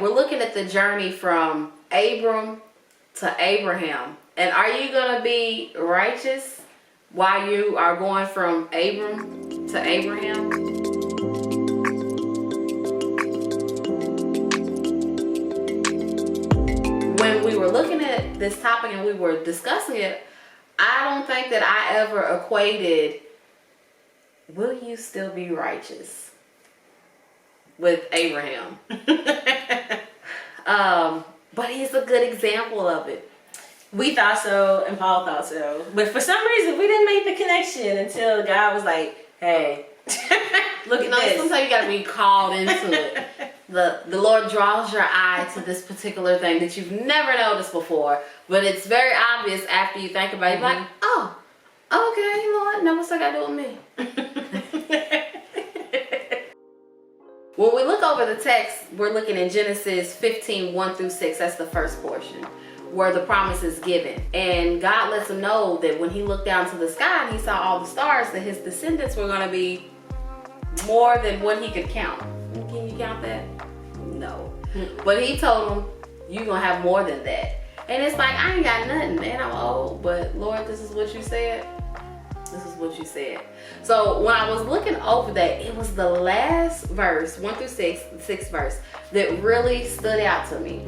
We're looking at the journey from Abram to Abraham. And are you going to be righteous while you are going from Abram to Abraham? When we were looking at this topic and we were discussing it, I don't think that I ever equated, will you still be righteous with Abraham? But he's a good example of it. We thought so, and Paul thought so. But for some reason, we didn't make the connection until God was like, hey, look at this. Sometimes you got to be called into it. The Lord draws your eye to this particular thing that you've never noticed before. But it's very obvious after you think about it. You're like, oh, okay, Lord, now what's that got to do with me? When we look over the text, we're looking in Genesis 15, 1 through 6. That's the first portion where the promise is given. And God lets him know that when he looked down to the sky and he saw all the stars, that his descendants were going to be more than what he could count. Can you count that? No. But he told him, you're going to have more than that. And it's like, I ain't got nothing and I'm old, but Lord, this is what you said. This is what you said. So when I was looking over that, it was the last verse, 1 through 6, the 6th verse, that really stood out to me.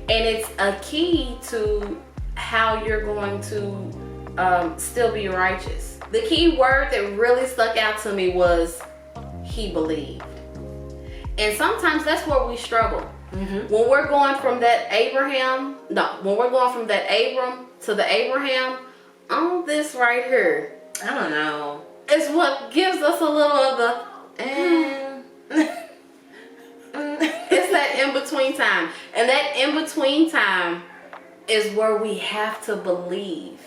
And it's a key to how you're going to still be righteous. The key word that really stuck out to me was he believed. And sometimes that's where we struggle. When we're going from that Abram to the Abraham, on this right here, I don't know. It's what gives us a little of the it's that in-between time. And that in-between time is where we have to believe.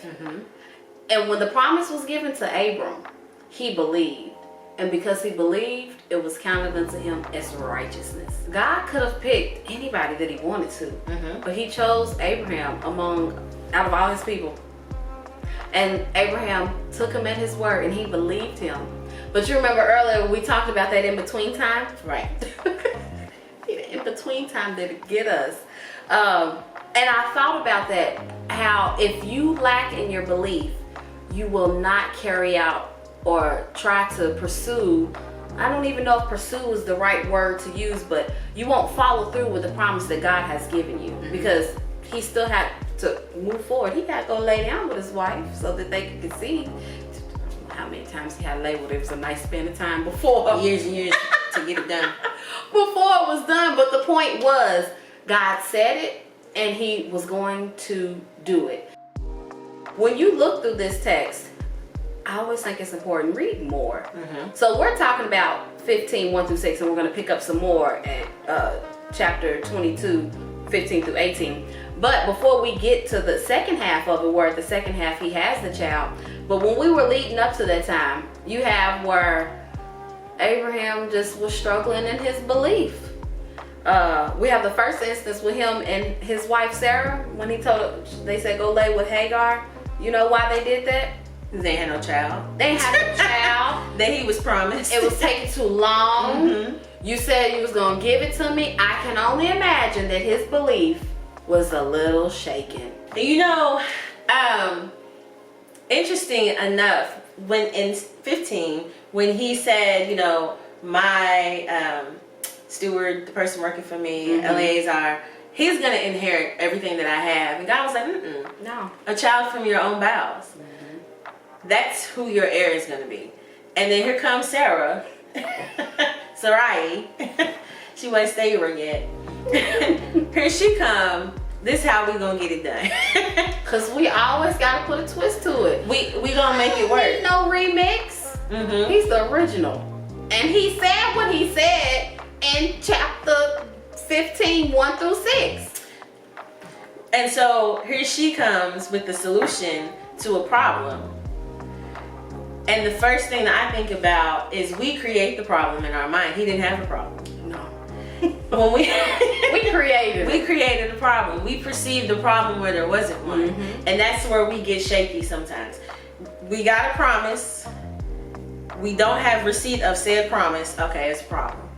And when the promise was given to Abram, he believed. And because he believed, it was counted unto him as righteousness. God could have picked anybody that he wanted to. But he chose Abraham out of all his people. And Abraham took him at his word and he believed him. But you remember earlier we talked about that in-between time? Right. The in-between time did get us. And I thought about that, how if you lack in your belief, you will not carry out or try to pursue. I don't even know if pursue is the right word to use, but you won't follow through with the promise that God has given you because he still had to move forward. He got to go lay down with his wife so that they could conceive. How many times he had labeled it was a nice span of time before. Years and years to get it done. Before it was done. But the point was, God said it and he was going to do it. When you look through this text, I always think it's important, read more. So we're talking about 15, 1 through 6, and we're going to pick up some more at chapter 22, 15 through 18. But before we get to the second half of it, where at the second half he has the child, but when we were leading up to that time, you have where Abraham just was struggling in his belief. We have the first instance with him and his wife Sarah, when they said go lay with Hagar. You know why they did that? They had no child. They had no child. That he was promised. It was taking too long. You said you was going to give it to me. I can only imagine that his belief was a little shaken. You know, interesting enough, when in 15, when he said, you know, my steward, the person working for me, Eleazar, he's going to inherit everything that I have. And God was like, no. A child from your own bowels. That's who your heir is going to be. And then here comes Sarah, Sarai. She wasn't stable yet. Here she come. This how we gonna get it done. Cause we always gotta put a twist to it. We gonna make it work. No remix. He's the original. And he said what he said in chapter 15, 1 through 6. And so here she comes with the solution to a problem. And the first thing that I think about is we create the problem in our mind. He didn't have a problem. No. When we created a problem. We perceived the problem where there wasn't one. And that's where we get shaky sometimes. We got a promise. We don't have receipt of said promise. Okay, it's a problem.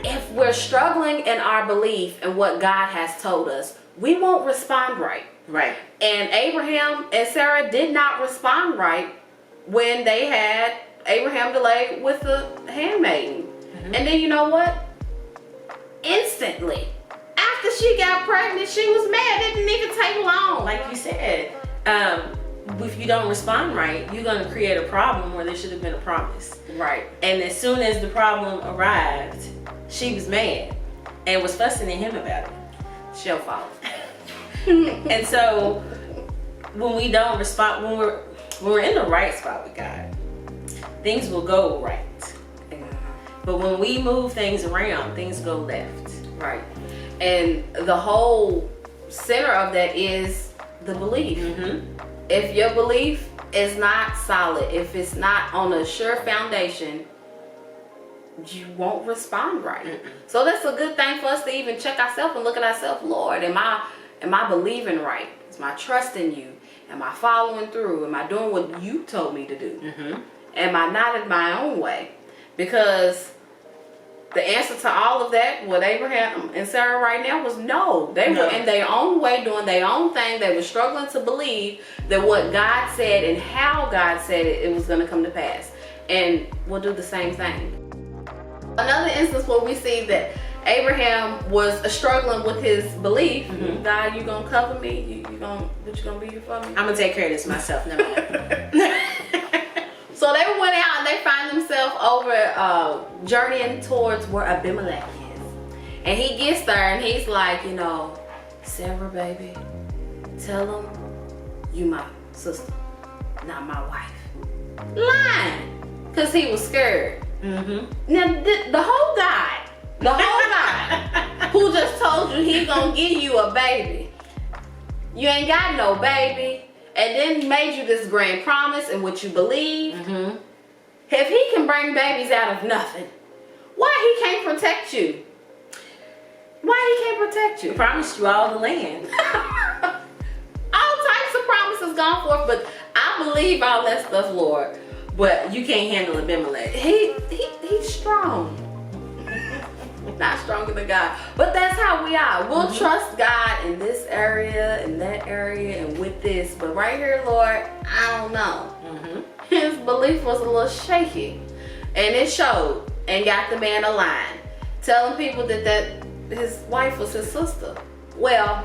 If we're struggling in our belief in what God has told us, we won't respond right. Right. And Abraham and Sarah did not respond right when they had Abraham delayed with the handmaiden. And then you know what? Instantly, after she got pregnant, she was mad. It didn't even take long. Like you said, if you don't respond right, you're going to create a problem where there should have been a promise. Right. And as soon as the problem arrived, she was mad and was fussing at him about it. It's your fault. And so when we don't respond, when we're in the right spot with God, things will go right. But when we move things around, things go left. Right. And the whole center of that is the belief. If your belief is not solid, if it's not on a sure foundation, you won't respond right. So that's a good thing for us to even check ourselves and look at ourselves. Lord, am I believing right? Is my trust in you? Am I following through? Am I doing what you told me to do? Am I not in my own way? Because the answer to all of that with Abraham and Sarah right now was no. They were in their own way, doing their own thing. They were struggling to believe that what God said and how God said it was going to come to pass. And we'll do the same thing. Another instance where we see that Abraham was struggling with his belief. God, you gonna cover me? What you gonna be here for me? I'm gonna take care of this myself. Never mind. So they went out and they find themselves over journeying towards where Abimelech is. And he gets there and he's like, Sarah, baby, tell him you my sister, not my wife. Lying, because he was scared. Now, the whole guy who just told you he gonna give you a baby, you ain't got no baby, and then made you this grand promise in what you believe. If he can bring babies out of nothing, why he can't protect you? Why he can't protect you? He promised you all the land. All types of promises gone forth, but I believe all that stuff, Lord. But you can't handle Abimelech. He's strong. Not stronger than God. But that's how we are. We'll trust God in this area, in that area, and with this. But right here, Lord, I don't know. His belief was a little shaky. And it showed. And got the man aligned. Telling people that his wife was his sister. Well,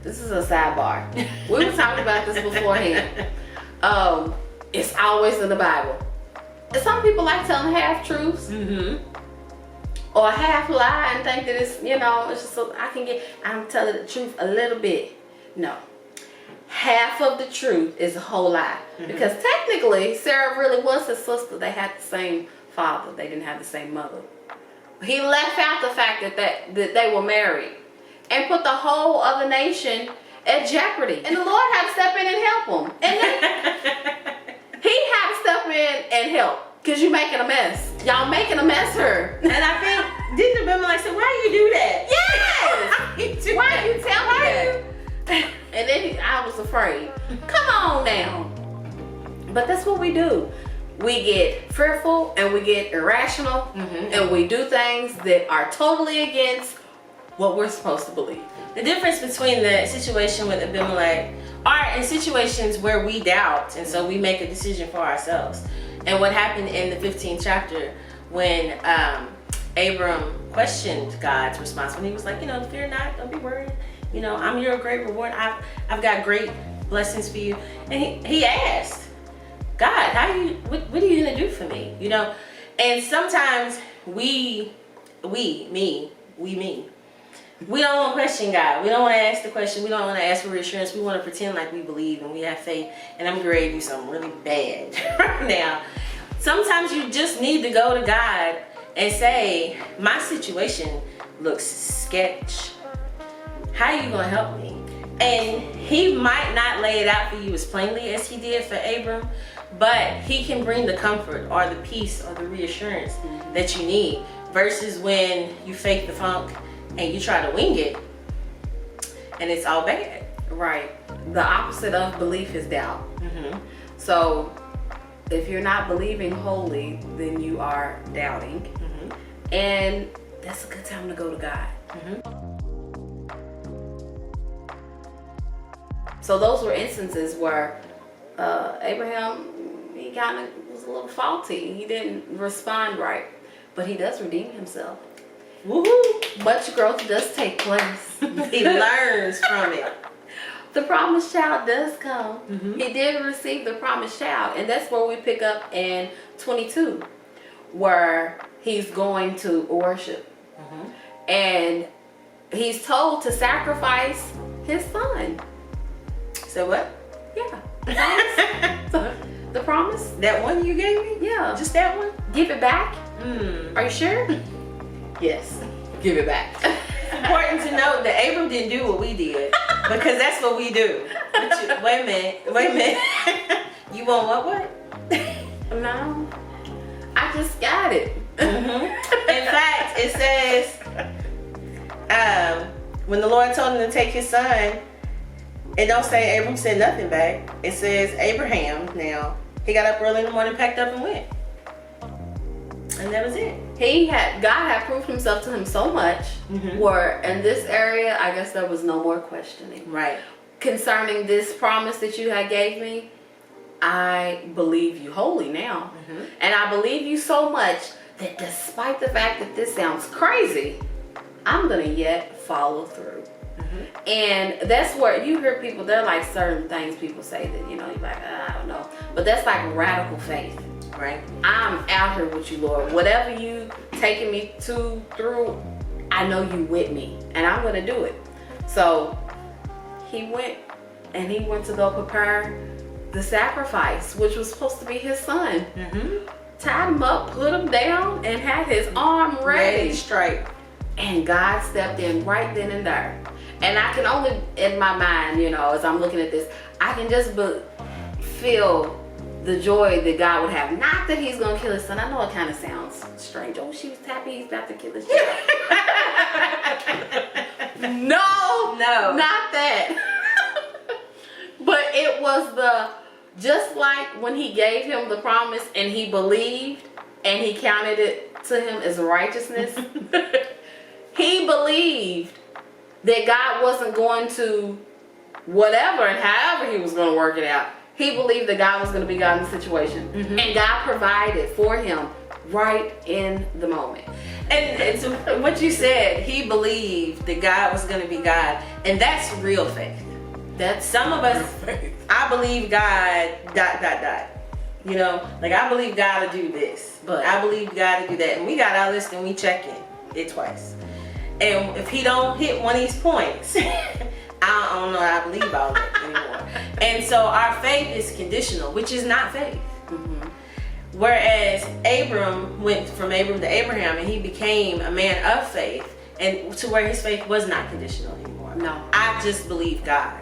this is a sidebar. We were talking about this beforehand. It's always in the Bible. And some people like telling half-truths. Or a half lie and think that it's, it's just so I'm telling the truth a little bit. No. Half of the truth is a whole lie. Because technically, Sarah really was his sister. They had the same father. They didn't have the same mother. He left out the fact that they were married and put the whole other nation at jeopardy. And the Lord had to step in and help him. And then he had to step in and help. Because you're making a mess. Y'all making a mess here. And I think, didn't Abimelech say, why you do that? Yes! Why you tell me that? And then I was afraid. Come on now. But that's what we do. We get fearful and we get irrational. And we do things that are totally against what we're supposed to believe. The difference between the situation with Abimelech are in situations where we doubt. And so we make a decision for ourselves. And what happened in the 15th chapter when Abram questioned God's response, when he was like, fear not, don't be worried. I'm your great reward. I've got great blessings for you. And he asked, God, what are you gonna do for me? And sometimes we don't want to question God. We don't want to ask the question. We don't want to ask for reassurance. We want to pretend like we believe and we have faith. And I'm ready to do something really bad right now. Sometimes you just need to go to God and say, my situation looks sketch. How are you going to help me? And he might not lay it out for you as plainly as he did for Abram, but he can bring the comfort or the peace or the reassurance that you need versus when you fake the funk and you try to wing it and it's all bad. Right. The opposite of belief is doubt. So if you're not believing wholly, then you are doubting. And that's a good time to go to God. So those were instances where Abraham, he kind of was a little faulty. He didn't respond right. But he does redeem himself. Woohoo! Much growth does take place. He learns from it. The promised child does come. He did receive the promised child. And that's where we pick up in 22, where he's going to worship. And he's told to sacrifice his son. So what? Yeah. So, the promise? That one you gave me? Yeah. Just that one? Give it back? Are you sure? Yes. Give it back. Important to note that Abram didn't do what we did, because that's what we do. Wait a minute. You want what? No. I just got it. In fact, it says, when the Lord told him to take his son, it don't say Abram said nothing back. It says Abraham, now, he got up early in the morning, packed up and went. And that was it. God had proved himself to him so much, where in this area, I guess there was no more questioning. Right. Concerning this promise that you had gave me, I believe you wholly now. And I believe you so much that despite the fact that this sounds crazy, I'm going to yet follow through. And that's where you hear people, there are like certain things people say that, you know, you're like, I don't know. But that's like radical faith. Right. I'm out here with you, Lord. Whatever you taking me through, I know you with me. And I'm going to do it. So he went to go prepare the sacrifice, which was supposed to be his son. Tied him up, put him down, and had his arm ready. Straight. And God stepped in right then and there. And I can only, in my mind, you know, as I'm looking at this, I can just feel the joy that God would have. Not that he's going to kill his son. I know it kind of sounds strange. Oh, she was happy he's about to kill his child. No, not that. But it was just like when he gave him the promise and he believed and he counted it to him as righteousness. He believed that God wasn't going to whatever and however he was going to work it out. He believed that God was going to be God in the situation. And God provided for him right in the moment. And it's what you said, he believed that God was going to be God. And that's real faith. That some of us, I believe God, ... You know, like I believe God to do this, but I believe God to do that. And we got our list and we check it twice. And if he don't hit one of these points, I don't know I believe all of it anymore. And so our faith is conditional, which is not faith. Whereas Abram went from Abram to Abraham and he became a man of faith, and to where his faith was not conditional anymore. No. I just believe God.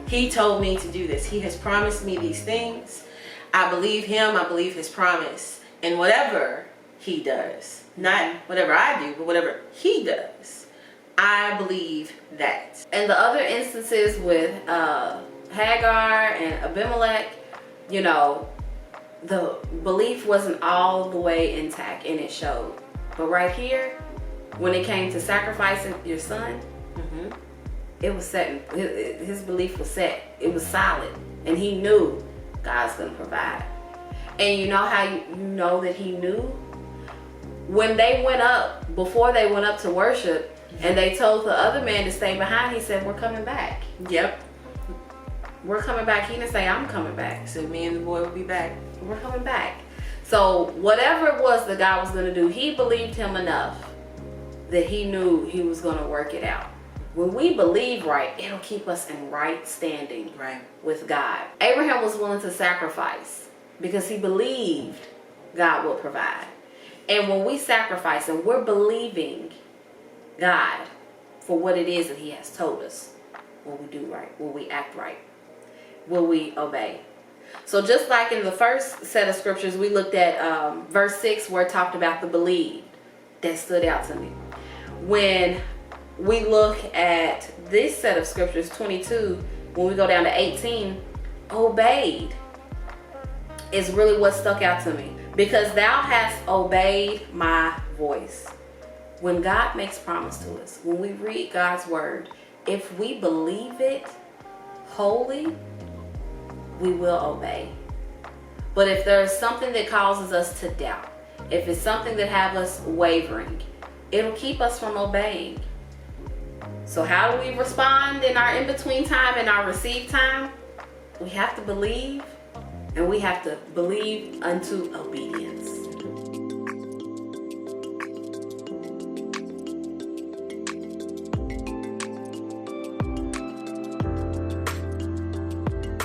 He told me to do this. He has promised me these things. I believe him. I believe his promise. And whatever he does, not whatever I do, but whatever he does, I believe that. And the other instances with Hagar and Abimelech, you know, the belief wasn't all the way intact and it showed. But right here, when it came to sacrificing your son, it was set. His belief was set. It was solid. And he knew God's going to provide. And you know how you know that he knew? When they went up, before they went up to worship, and they told the other man to stay behind, he said, we're coming back. Yep. We're coming back. He didn't say, I'm coming back. So me and the boy will be back. We're coming back. So whatever it was that God was going to do, he believed him enough that he knew he was going to work it out. When we believe right, it'll keep us in right standing with God. Abraham was willing to sacrifice because he believed God will provide. And when we sacrifice and we're believing God for what it is that he has told us, will we do right? Will we act right? Will we obey? So just like in the first set of scriptures, we looked at verse 6 where it talked about the believed. That stood out to me. When we look at this set of scriptures, 22, when we go down to 18, obeyed is really what stuck out to me. Because thou hast obeyed my voice. when God makes promise to us, when we read God's word, if we believe it wholly, we will obey. But if there's something that causes us to doubt, if it's something that have us wavering, it'll keep us from obeying. So how do we respond in our in-between time and our receive time? We have to believe, and we have to believe unto obedience.